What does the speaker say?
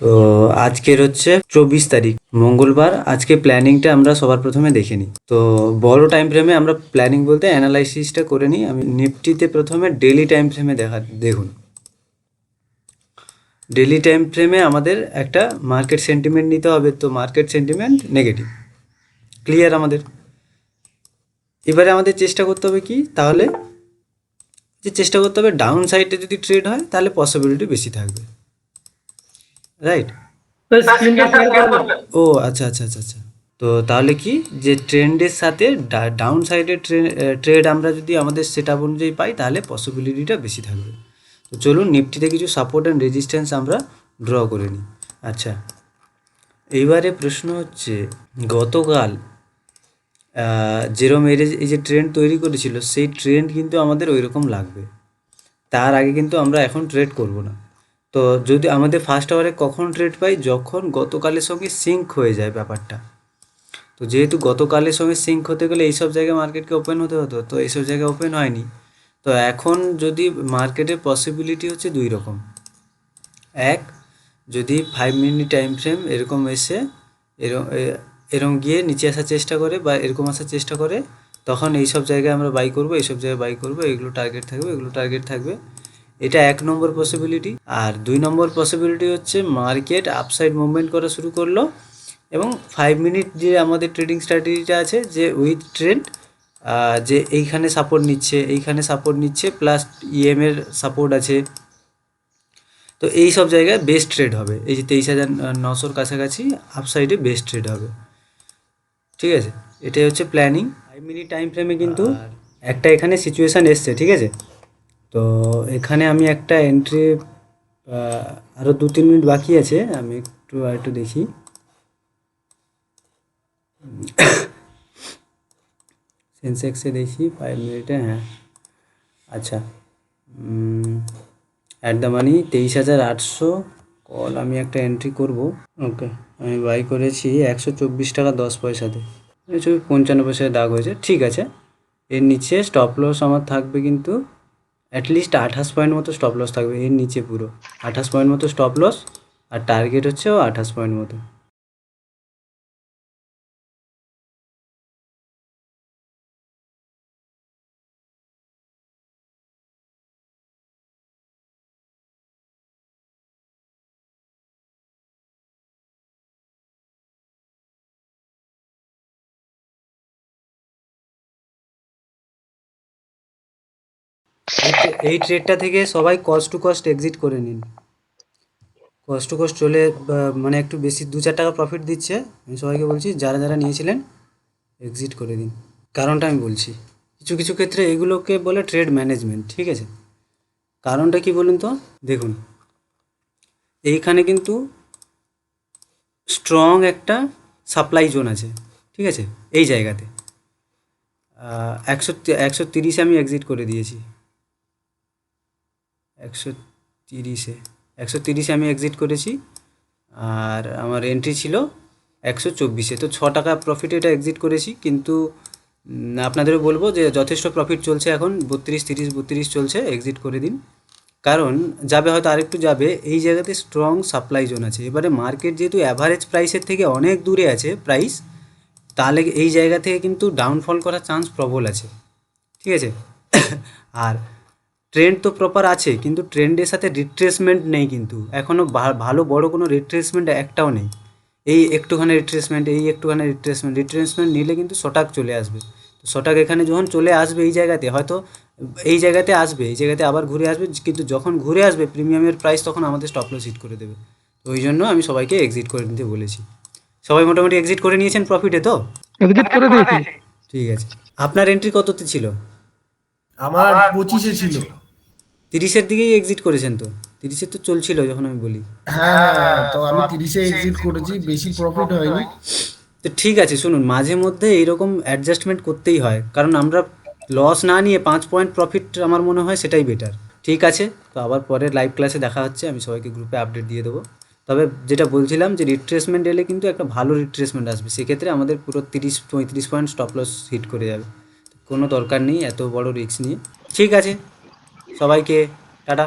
তো আজকের হচ্ছে 24 তারিখ মঙ্গলবার। আজকে প্ল্যানিংটা আমরা সবার প্রথমে দেখে নিই। তো বড় টাইম ফ্রেমে আমরা প্ল্যানিং বলতে অ্যানালাইসিসটা করে নিই। আমি নিফটিতে প্রথমে ডেলি টাইম ফ্রেমে দেখুন। ডেলি টাইম ফ্রেমে আমাদের একটা মার্কেট সেন্টিমেন্ট নিতে হবে। তো মার্কেট সেন্টিমেন্ট নেগেটিভ, ক্লিয়ার আমাদের। এবারে আমাদের চেষ্টা করতে হবে কি, তাহলে চেষ্টা করতে হবে ডাউন সাইডে যদি ট্রেড হয় তাহলে পসিবিলিটি বেশি থাকবে, রাইট? ও আচ্ছা আচ্ছা আচ্ছা আচ্ছা। তো তাহলে কি, যে ট্রেন্ডের সাথে ডাউন সাইডের ট্রেড আমরা যদি আমাদের সেট আপ অনুযায়ী পাই তাহলে পসিবিলিটিটা বেশি থাকবে। তো চলুন নিফটিতে কিছু সাপোর্ট অ্যান্ড রেজিস্ট্যান্স আমরা ড্র করে নিই। আচ্ছা, এইবারে প্রশ্ন হচ্ছে, গতকাল যেরকম এই যে ট্রেন্ড তৈরি করেছিল সেই ট্রেন্ড কিন্তু আমাদের ওই রকম লাগবে। তার আগে কিন্তু আমরা এখন ট্রেড করব না। তো যদি আমাদের ফার্স্ট আওয়ারে কখন ট্রেড পাই, যখন গতকালের সঙ্গে সিঙ্ক হয়ে যায় ব্যাপারটা। তো যেহেতু গতকালের সঙ্গে সিঙ্ক হতে গেলে এইসব জায়গায় মার্কেটকে ওপেন হতে হতো, তো এইসব জায়গায় ওপেন হয়নি। তো এখন যদি মার্কেটের পসিবিলিটি হচ্ছে দুই রকম। এক, যদি 5 মিনিট টাইম ফ্রেম এরকম এসে এরকম গিয়ে নিচে আসার চেষ্টা করে বা এরকম আসার চেষ্টা করে, তখন এইসব জায়গায় আমরা বাই করব, এইসব জায়গায় বাই করব, এগুলো টার্গেট থাকবে, এগুলো টার্গেট থাকবে। এটা 1 নম্বর পসিবিলিটি। আর 2 নম্বর পসিবিলিটি হচ্ছে মার্কেট আপসাইড মুভমেন্ট করা শুরু করলো এবং 5 মিনিট যে আমাদের ট্রেডিং স্ট্র্যাটেজিটা আছে, যে উইথ ট্রেন্ড, যে এইখানে সাপোর্ট নিচ্ছে, এইখানে সাপোর্ট নিচ্ছে, প্লাস ইএমের সাপোর্ট আছে। তো এই সব জায়গায় বেস্ট ট্রেড হবে। এই যে 23,900 কাছাকাছি আপসাইডে বেস্ট ট্রেড হবে, ঠিক আছে? এটাই হচ্ছে প্ল্যানিং। 5 মিনিট টাইম ফ্রেমে কিন্তু একটা এখানে সিচুয়েশান এসছে, ঠিক আছে? তো এখানে আমি একটা এন্ট্রি, আরও 2-3 মিনিট বাকি আছে, আমি একটু দেখি। সেন্সেক্সে দেখি 5 মিনিটে, হ্যাঁ আচ্ছা, অ্যাট দ্য মানি 23,800 কল আমি একটা এন্ট্রি করব। ওকে, আমি বাই করেছি 124 টাকা 10 পয়সাতে। 55 পয়সায় দাগ হয়েছে, ঠিক আছে। এর নিচে স্টপ লস আমার থাকবে কিন্তু অ্যাটলিস্ট 28 পয়েন্ট মতো স্টপ লস থাকবে এর নিচে, পুরো 28 পয়েন্ট মতো স্টপ লস। আর টার্গেট হচ্ছে 28 পয়েন্ট মতো। এই ট্রেডটা থেকে সবাই কস্ট টু কস্ট এক্সিট করে নিন। কস্ট টু কস্ট চলে মানে একটু বেশি 2-4 টাকা প্রফিট দিচ্ছে। আমি সবাইকে বলছি যারা যারা নিয়েছিলেন এক্সিট করে দিন। কারণটা আমি বলছি, কিছু কিছু ক্ষেত্রে এগুলোকে বলে ট্রেড ম্যানেজমেন্ট, ঠিক আছে? কারণটা কি বলুন তো, দেখুন এইখানে কিন্তু স্ট্রং একটা সাপ্লাই জোন আছে, ঠিক আছে? এই জায়গাতে 130 আমি এক্সিট করে দিয়েছি। 130 আমি এক্সিট করেছি, আর আমার এন্ট্রি ছিল 124-এ। তো 6 টাকা প্রফিটে এটা এক্সিট করেছি। কিন্তু আপনাদেরও বলবো যে যথেষ্ট প্রফিট চলছে এখন, 32 চলছে, এক্সিট করে দিন। কারণ যাবে হয়তো আরেকটু যাবে, এই জায়গাতে স্ট্রং সাপ্লাই জোন আছে। এবারে মার্কেট যেহেতু অ্যাভারেজ প্রাইসের থেকে অনেক দূরে আছে প্রাইস, তাহলে এই জায়গা থেকে কিন্তু ডাউনফল করার চান্স প্রবল আছে, ঠিক আছে? আর ট্রেন্ড তো প্রপার আছে, কিন্তু ট্রেন্ডের সাথে রিট্রেসমেন্ট নেই, কিন্তু এখনও ভালো বড় কোনো রিট্রেসমেন্ট একটাও নেই। এই একটুখানি রিট্রেসমেন্ট নিলে কিন্তু শটাক চলে আসবে। তো শটাক এখানে যখন চলে আসবে এই জায়গাতে, হয়তো এই জায়গাতে আসবে, এই জায়গাতে আবার ঘুরে আসবে, কিন্তু যখন ঘুরে আসবে প্রিমিয়ামের প্রাইস, তখন আমাদের স্টপ লস হিট করে দেবে। তো ওই জন্য আমি সবাইকে এক্সিট করে নিতে বলেছি। সবাই মোটামুটি এক্সিট করে নিয়েছেন প্রফিটে তো? এক্সিট করে দিয়েছি। ঠিক আছে। আপনার এন্ট্রি কততে ছিল? আমার 25-এ ছিল। 30-এর দিকেই এক্সিট করেছেন তো? 30-এ তো চলছিল যখন আমি বলি। হ্যাঁ, তো আমি 30-এ এক্সিট করেছি, বেশি প্রফিট হয়নি। তো ঠিক আছে, শুনুন, মাঝে মধ্যে এইরকম অ্যাডজাস্টমেন্ট করতেই হয়, কারণ আমরা লস না নিয়ে 5 পয়েন্ট প্রফিট, আমার মনে হয় সেটাই বেটার। ঠিক আছে, তো আবার পরের লাইভ ক্লাসে দেখা হচ্ছে, আমি সবাইকে গ্রুপে আপডেট দিয়ে দেবো। তবে যেটা বলছিলাম, যে রিট্রেসমেন্ট এলে কিন্তু একটা ভালো রিট্রেসমেন্ট আসবে, সেক্ষেত্রে আমাদের পুরো 30-35 পয়েন্ট স্টপ লস হিট করে যাবে। কোনো দরকার নেই এত বড় রিস্ক নিয়ে। ঠিক আছে, সবাইকে টাটা।